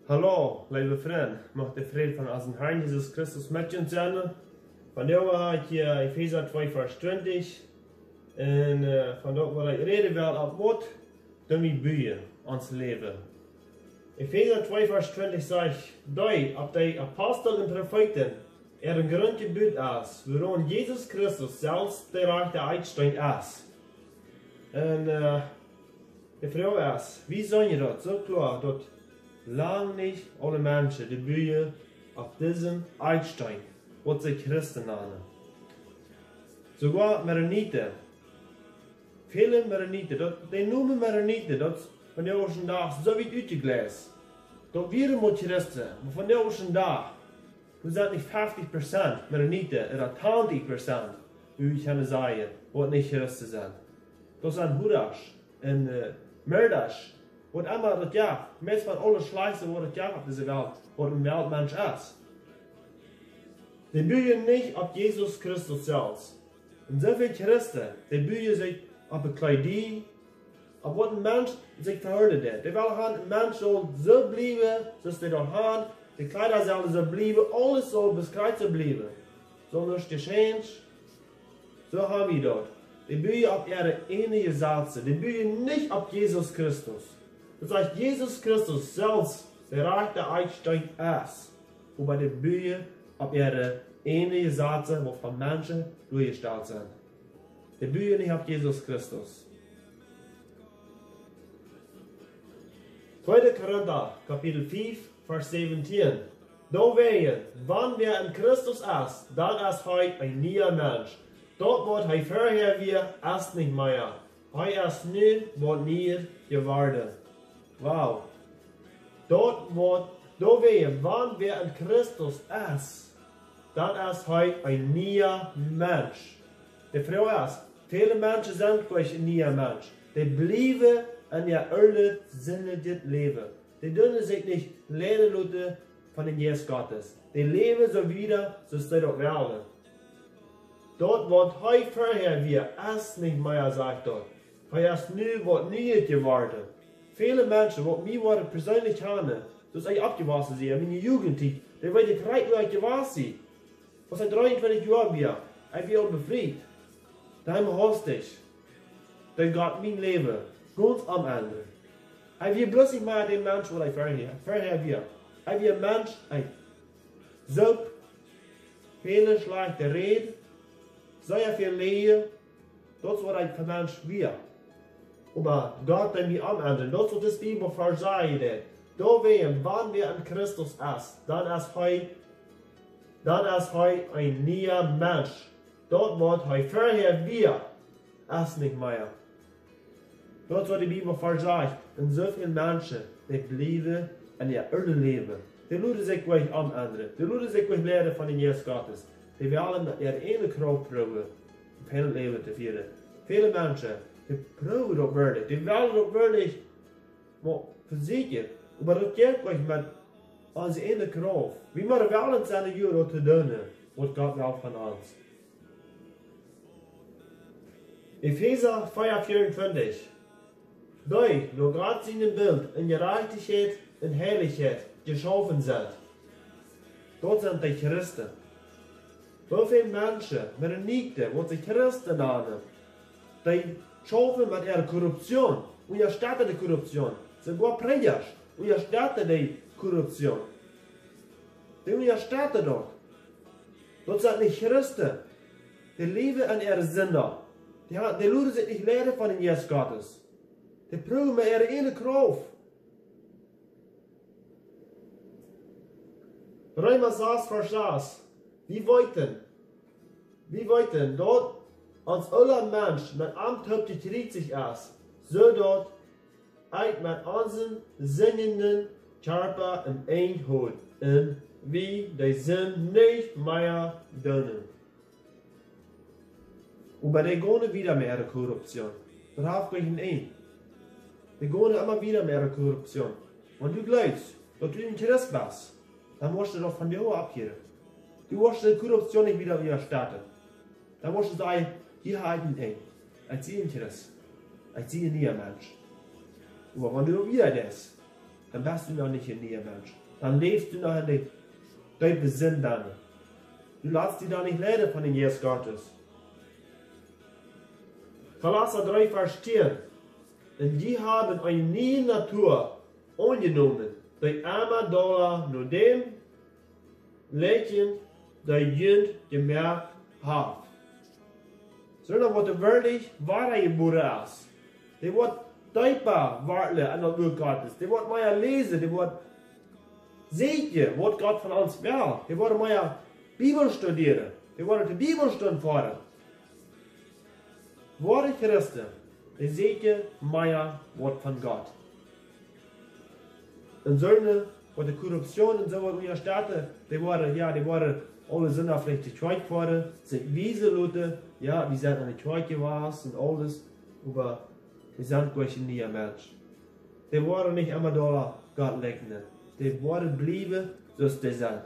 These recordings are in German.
Hallo, liebe Freunde, mag der Friede von unserem Herrn Jesus Christus mit uns sein. Von der habe ich hier Epheser 2, Vers 20. Und von dort, wo ich reden will, ab Wort, dann wie Bücher ans Leben. Epheser 2, Vers 20 sagt, dort, ab die Apostel und Propheten, ein Grundgebot ist, woran Jesus Christus selbst der rechte Einstein ist. Und die Frage ist, wie soll ihr das so klar, dass lang nicht alle Menschen die Bücher auf diesen Einstein, was sie Christen nennen. Sogar Maroniten. Viele Maroniten, die noemen Maroniten, dat van de oorschen dag zo weit uitgelezen. Dat wir moet Christen, maar van de oorschen dag, we zijn niet 50% Maroniten, oder 20%, wie ich kann sagen, wat nicht Christen zijn. Dat zijn Hudas en Mörders. Wat immer das ja, meest van alle Schleiße, wo das ja auf dieser Welt, wo ein Weltmensch ist. Die bühen nicht auf Jesus Christus selbst. Und so viele Christen, die bühen sich auf eine Kleidung, auf was ein Mensch sich verhört hat. Die wollen ein Mensch soll so bleiben, dass die dort haben, die Kleider sollen so bleiben, alles soll bis Kreuz so bleiben. So nicht geschehen. So haben wir dort. Die bühen auf ihre ähnliche Sätze, die bühen nicht auf Jesus Christus. Das heißt, Jesus Christus selbst der rechte Einstein ist. Und bei den Bühnen auf ihre ähnliche Sätze, die von Menschen durchgestellt sind. Die Bühnen nicht auf Jesus Christus. 2. Korinther, Kapitel 5, Vers 17. Da wehe, wann wer in Christus ist, dann ist heute ein neuer Mensch. Dort wird er vorher wir erst nicht mehr. Er ist nun, wird nie geworden. Wow. Da wehe, wann wer in Christus ist, dann ist heute ein neuer Mensch. Die Frage ist, viele Menschen sind gleich ein neuer Mensch. Die bleiben in ihr alten, sinnlichen Leben. Die dürfen sich nicht leiden lassen von den Jesus Gottes. Die leben so wieder, so sie doch werden. Dort wird heute vorher wir erst nicht mehr, sagt dort. Er ist nu, wird nie geworden. Viele Menschen, die mich persönlich kennen, dass ich abgewaschen sind, in meiner Jugend, die wollen nicht recht, wie ich gewaschen bin. Was seit 23 Jahren bin, ich bin unbefriedigt. Dann hast ich, dann geht mein Leben ganz am Ende. Ich will bloß nicht mehr den Mensch, der ich vorher bin. Ich will ein Mensch, so viele schlechte Reden, sehr viel Lehe, das ist, was ich für ein Mensch bin. Aber Gott hat mich am Ende, das ist das Bibel versagt. Da wehen, wann wir in Christus ist, dann ist heute ein neuer Mensch. Dort wird heute vorher wir, ist nicht mehr. Das ist, was die Bibel versagt. Und so viele Menschen, die bleiben in ihr alten Leben. Die lassen sich gleich am Ende. Die lassen sich gleich lernen von den Jesus Gottes. Die wollen mit ihrer eigenen Kraft proben, um heel Leben zu führen. Viele Menschen, die proben das wirklich, die wollen das wirklich versichern. Aber das geht gleich mit unserer eigenen Kraft. Wie wir wollen seine Jahre zu tun, was Gott will von uns. Epheser 4,24. Die, nur Gott seinem Bild in Gerechtigkeit und Herrlichkeit geschaffen sind. Dort sind die Christen. So viele Menschen, Mennoniten, die sich Christen nennen, die schaffen mit ihrer Korruption und erstatten die Korruption. Sogar Prediger und erstatten die Korruption. Die erstatten dort. Dort sind nicht Christen. Die leben in ihrer Sünde. Die lassen sich nicht lehren von den Jesus Gottes. Die proben mit ihrer eigenen Kraft. Römer 6, Vers 6. Wie wollten dort als aller Mensch mit Amthöpte sich ist, so dort ich mit unseren sinnenden Körper im Einhut und wie die Sinn nicht mehr dürfen. Und bei der gehen wieder mehr Korruption. Das hat gleich ein. Die gehen immer wieder mehr Korruption. Und du glaubst, dass du ein Christ bist, dann musst du doch von dir abgehen. Du musst die Korruption nicht wieder erstatten. Dann musst du sagen, hier halten ein. Ich sehe ein Christ. Ich sehe nie ein Mensch. Aber wenn du wieder das, dann bist du noch nicht ein neuer Mensch. Dann lebst du noch nicht dein Besinn dann. Du lässt dich da nicht leiden von den Jesus Gottes. Kolosser 3, Vers 10. Und die haben eine neue Natur angenommen, die einmal Dollar nur dem Lächeln, die jünd gemerkt haben. Sondern was wirklich wahre geboren ist. Die wird dankbar warten an das Wort Gottes. Die wird mehr lesen, die wird sehen, was Gott von uns will. Die wird mehr Bibel studieren. Die wird die Bibelstunde fahren. Wahre Christen, die sehen mehr Wort von Gott. Und solche, was die Korruption und so was in der Stadt, die waren alle sind auf die Kirche gefahren, sind weise Leute, ja, wir sind an der Kirche gewesen und alles, aber wir sind gleich ein neuer Mensch. Die waren nicht immer da Gott leugnen. Die waren blieben, so sie sind.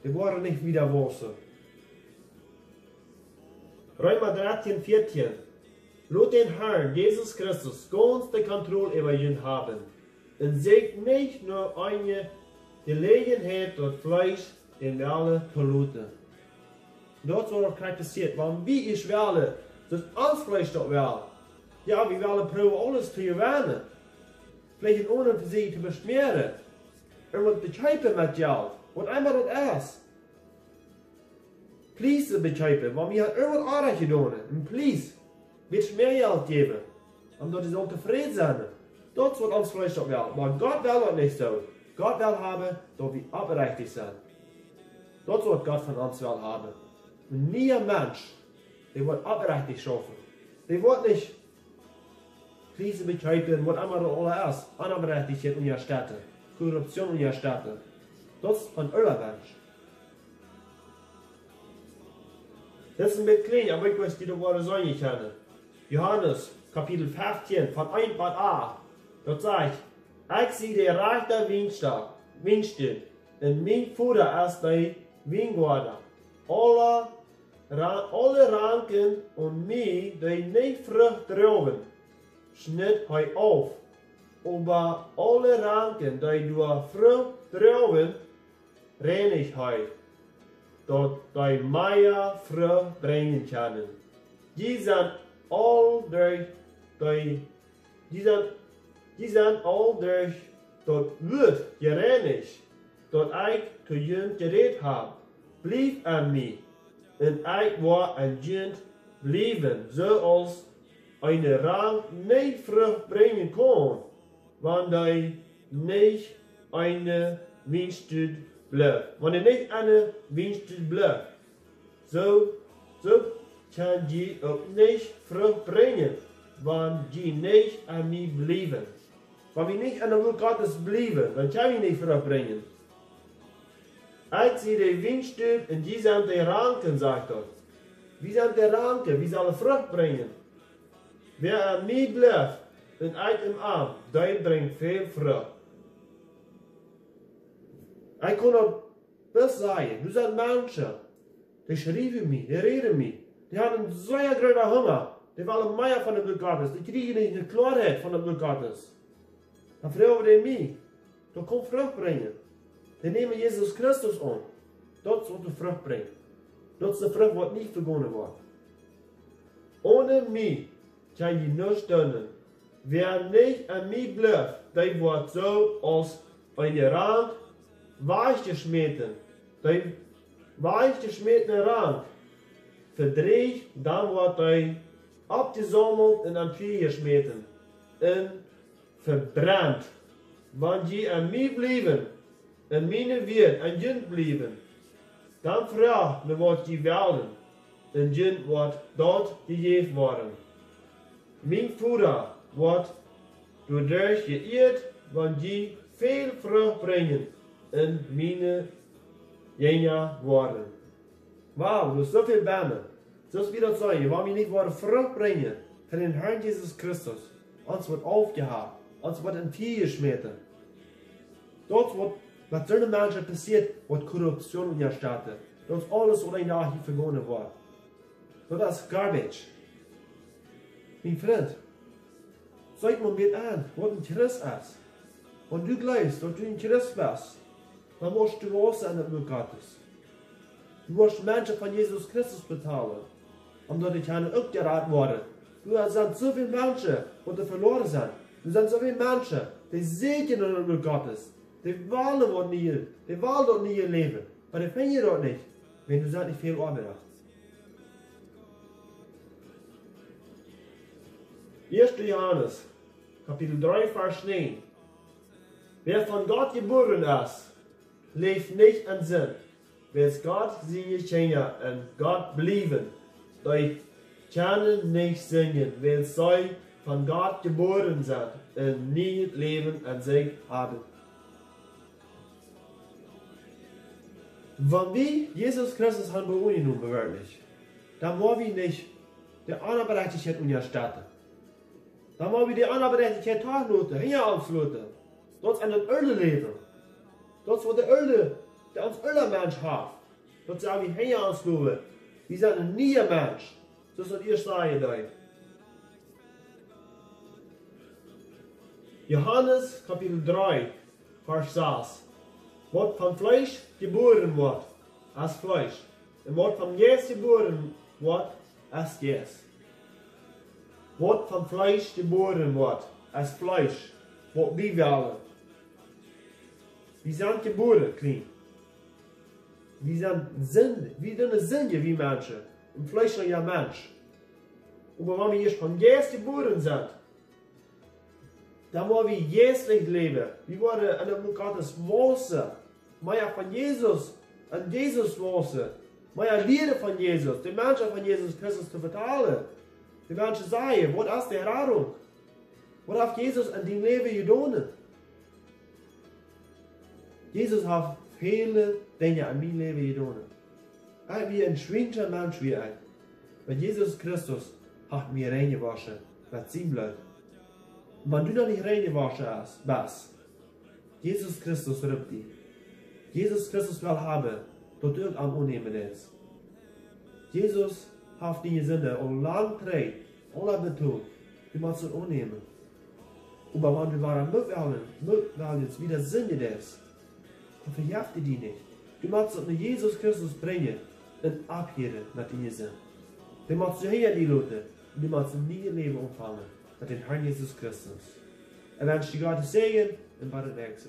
Die waren nicht wieder Wasser. Römer 13, 14. Lass den Herrn Jesus Christus ganz die Kontrolle über ihn haben. Und seht nicht nur eine Gelegenheit, das Fleisch in alle Polute. Dort soll auch gleich passiert, weil wie ich werde, das alles Fleisch dort will. Ja, wir wollen proben alles zu gewinnen. Vielleicht ohne für sie zu beschmieren. Und mit bekämpfen mit Geld. Und einmal das ist. Please bekämpfen, weil wir irgendwas anderes getan. Und please, willst mehr Geld geben. Und dort ist auch zufrieden sein. Dort wird uns Fleisch dort will. Aber Gott will das nicht so. Gott will haben, dass wir aufrichtig sind. Das wird Gott von uns will haben. Ein neuer Mensch, der wird aufrichtig schaffen. Der wird nicht Krise bekämpfen, was immer alles ist. Unabhängigkeit in der Stadt. Korruption in der Stadt. Das ist ein aller Mensch. Das ist ein bisschen klein, aber ich weiß, die Worte sagen ich kenne. Johannes, Kapitel 15, von 1 bis 8. Dort sagt, ich sehe der rechte Windstill, und mein Vater ist der Wingwarder. Alle Ranken und mich, die nicht Frucht tragen, schnitt er auf. Aber alle Ranken, die durch Frucht tragen, reinigt er, dass die mehr Frucht bringen können. Die sind all durch das Wort gereinigt, das ich zu ihnen geredet habe. Blieb an mir, und ich war an ihnen blieben, so als eine Rang nicht Frucht bringen kann, wenn die nicht eine Windstück bleibt. Wenn die nicht eine Windstück bleibt, so kann die auch nicht Frucht bringen, wenn die nicht an mir bleiben. Wenn wir nicht an der Wort Gottes bleiben, dann kann wir nicht Frucht bringen. Ich sehe die Windstück und die sind die Ranken, sagt er. Wie sind die Ranken? Wie sollen Frucht bringen? Wer an mir bleibt und ich im Arm, der bringt viel Frucht. Ich kann auch das sagen. Du sind Menschen, die schreiben mich, die reden mich. Die haben einen sehr großen Hunger. Die wollen mehr von dem Wort Gottes. Die kriegen nicht eine Klarheit von dem Wort Gottes. Dann fragen die mich. Du kannst Frucht bringen. Die nehmen Jesus Christus an. Dat soll die Frucht bringen. Dat ist die Frucht, die nicht vergonnen wird. Ohne mich kann je nichts tun. Wer nicht an mich bleibt, der wird so als eine Rand weichgeschmeten. Der weichgeschmetene Rand verdreht, dann wird er abgesammelt und am Feuer geschmeten und verbrannt. Wenn die an mich bleiben, und meine wird an Jünd bleiben, dann fragt man, was die werden, und Jünd wird dort gegeben worden. Mein Vater wird dadurch geehrt, wenn die viel Frucht bringen, und meine Jünger worden. Wow, das ist so viel Bämme. Das wieder sagen, wenn wir nicht Frucht bringen für den Herrn Jesus Christus, uns wird aufgehabt, uns wird in Tier geschmissen. Dort wird, was solchen Menschen passiert, wird Korruption in der Stadt. Das ist alles, was nachher vergonnen wird. Das ist Garbage. Mein Freund, zeig mal mir an, was ein Christ ist. Und du glaubst, dass du in Christ bist, dann musst du was an dem Gottes. Du musst Menschen von Jesus Christus betalen, omdat ich keine abgeraten worden. Du sind so viele Menschen, die verloren sind. Du sind so viele Menschen, die segnen dem Gottes. Die wollen dort nie leben. Aber die finden dort nicht, wenn du nicht viel Arbeit hast. 1. Johannes, Kapitel 3, Vers 9. Wer von Gott geboren ist, lebt nicht in Sinn. Wer es Gott sie kennen und Gott bleiben, die können nicht singen, weil sie von Gott geboren sind und nie Leben an sich haben. Wenn wir Jesus Christus haben beunruhigen wirklich, dann wollen wir nicht die Anerberechtigkeit unterstellen. Dann wollen wir die Anerberechtigkeit tagloten, hier aufloten. Dat is aan het oude leven. Dat is wat de ons oude mens heeft. Dat zou we hier aansluiten. We zijn een nieuwe mens. Zoals dat eerst zei je. Johannes Kapitel 3, Vers 6. Wat van Fleisch geboren wordt, als Fleisch. En wat van Geest geboren wordt, als Geest. Wat van Fleisch geboren wordt, als Fleisch. Wat wie willen. Wir sind geboren, klein. Wir sind Sünde wie Menschen. Ein fleischlicher Mensch. Aber wenn wir erst von Geist geboren sind, dann wollen wir geistlich leben. Wir wollen an dem Gottes Wasser, mehr von Jesus, an Jesus Wasser, mehr Lieder von Jesus, die Menschen von Jesus Christus zu vertalen. Die Menschen sagen, was ist die Erfahrung? Was hat Jesus in deinem Leben getan? Jesus hat viele Dinge in meinem Leben getan. Ich bin ein schwinglicher Mensch wie ein. Weil Jesus Christus hat mir reingewaschen mit seinem Blut. Und wenn du noch nicht reingewaschen bist, Jesus Christus ruft dich. Jesus Christus will haben, dass du am Unnehmen ist. Jesus hat die Sünde und lang Zeit, alle betont, du musst es annehmen. Aber wenn du waren mitwählen, wieder Sünde ist, dann verjagt die nicht. Du musst es mit Jesus Christus bringen und abhören mit dir Sinn. Du musst hier die Leute und du musst nie Leben umfangen mit dem Herrn Jesus Christus. Und wenn ich Gott segnen, dann war das nächste.